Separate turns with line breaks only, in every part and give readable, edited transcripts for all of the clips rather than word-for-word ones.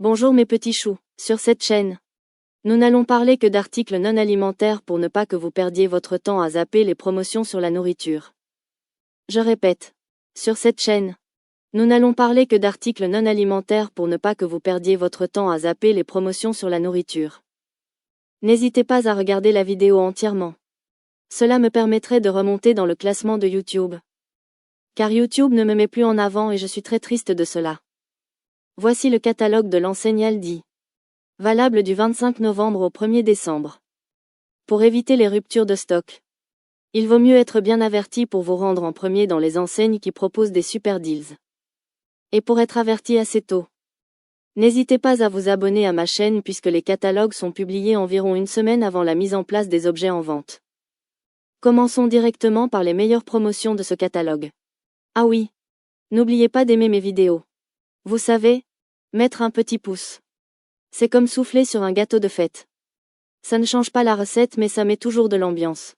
Bonjour mes petits choux, sur cette chaîne, nous n'allons parler que d'articles non alimentaires pour ne pas que vous perdiez votre temps à zapper les promotions sur la nourriture. Je répète, sur cette chaîne, nous n'allons parler que d'articles non alimentaires pour ne pas que vous perdiez votre temps à zapper les promotions sur la nourriture. N'hésitez pas à regarder la vidéo entièrement. Cela me permettrait de remonter dans le classement de YouTube. Car YouTube ne me met plus en avant et je suis très triste de cela. Voici le catalogue de l'enseigne Aldi. Valable du 25 novembre au 1er décembre. Pour éviter les ruptures de stock, il vaut mieux être bien averti pour vous rendre en premier dans les enseignes qui proposent des super deals. Et pour être averti assez tôt, n'hésitez pas à vous abonner à ma chaîne puisque les catalogues sont publiés environ une semaine avant la mise en place des objets en vente. Commençons directement par les meilleures promotions de ce catalogue. Ah oui, n'oubliez pas d'aimer mes vidéos. Vous savez, mettre un petit pouce. C'est comme souffler sur un gâteau de fête. Ça ne change pas la recette mais ça met toujours de l'ambiance.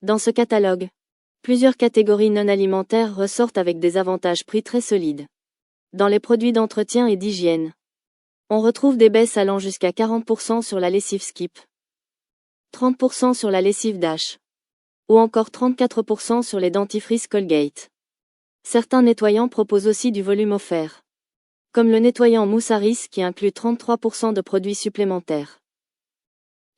Dans ce catalogue, plusieurs catégories non alimentaires ressortent avec des avantages prix très solides. Dans les produits d'entretien et d'hygiène, on retrouve des baisses allant jusqu'à 40% sur la lessive Skip, 30% sur la lessive Dash, ou encore 34% sur les dentifrices Colgate. Certains nettoyants proposent aussi du volume offert, comme le nettoyant Moussaris qui inclut 33% de produits supplémentaires.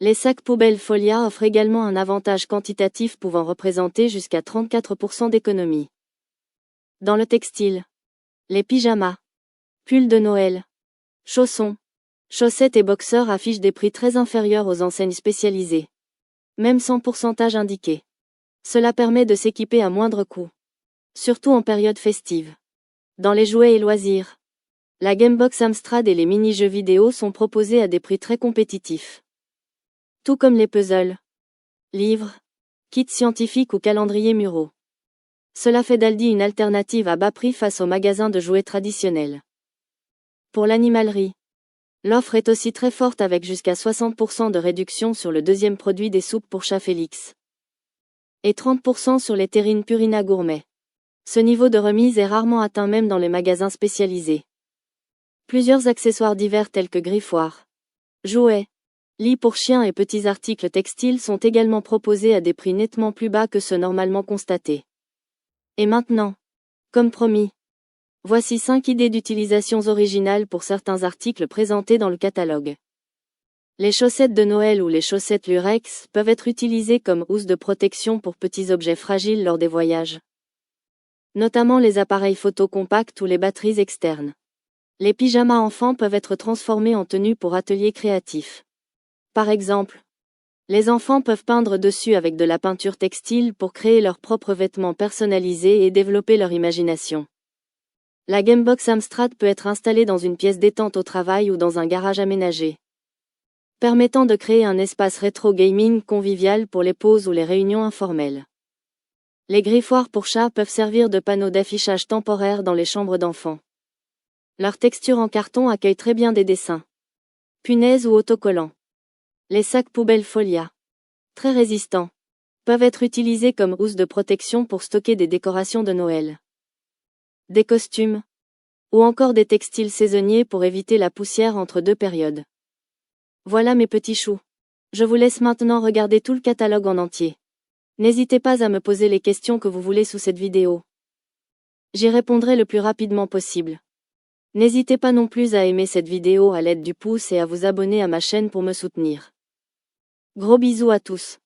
Les sacs poubelles Folia offrent également un avantage quantitatif pouvant représenter jusqu'à 34% d'économie. Dans le textile, les pyjamas, pulls de Noël, chaussons, chaussettes et boxeurs affichent des prix très inférieurs aux enseignes spécialisées, même sans pourcentage indiqué. Cela permet de s'équiper à moindre coût, surtout en période festive. Dans les jouets et loisirs, la Gamebox Amstrad et les mini-jeux vidéo sont proposés à des prix très compétitifs. Tout comme les puzzles, livres, kits scientifiques ou calendriers muraux. Cela fait d'Aldi une alternative à bas prix face aux magasins de jouets traditionnels. Pour l'animalerie, l'offre est aussi très forte avec jusqu'à 60% de réduction sur le deuxième produit des soupes pour chat Félix. Et 30% sur les terrines Purina Gourmet. Ce niveau de remise est rarement atteint même dans les magasins spécialisés. Plusieurs accessoires divers tels que griffoirs, jouets, lits pour chiens et petits articles textiles sont également proposés à des prix nettement plus bas que ceux normalement constatés. Et maintenant, comme promis, voici 5 idées d'utilisations originales pour certains articles présentés dans le catalogue. Les chaussettes de Noël ou les chaussettes Lurex peuvent être utilisées comme housse de protection pour petits objets fragiles lors des voyages, notamment les appareils photo compacts ou les batteries externes. Les pyjamas enfants peuvent être transformés en tenues pour ateliers créatifs. Par exemple, les enfants peuvent peindre dessus avec de la peinture textile pour créer leurs propres vêtements personnalisés et développer leur imagination. La Gamebox Amstrad peut être installée dans une pièce détente au travail ou dans un garage aménagé, permettant de créer un espace rétro gaming convivial pour les pauses ou les réunions informelles. Les griffoirs pour chats peuvent servir de panneaux d'affichage temporaires dans les chambres d'enfants. Leur texture en carton accueille très bien des dessins, punaises ou autocollants. Les sacs poubelles Folia, très résistants, peuvent être utilisés comme housse de protection pour stocker des décorations de Noël, des costumes, ou encore des textiles saisonniers pour éviter la poussière entre deux périodes. Voilà mes petits choux. Je vous laisse maintenant regarder tout le catalogue en entier. N'hésitez pas à me poser les questions que vous voulez sous cette vidéo. J'y répondrai le plus rapidement possible. N'hésitez pas non plus à aimer cette vidéo à l'aide du pouce et à vous abonner à ma chaîne pour me soutenir. Gros bisous à tous.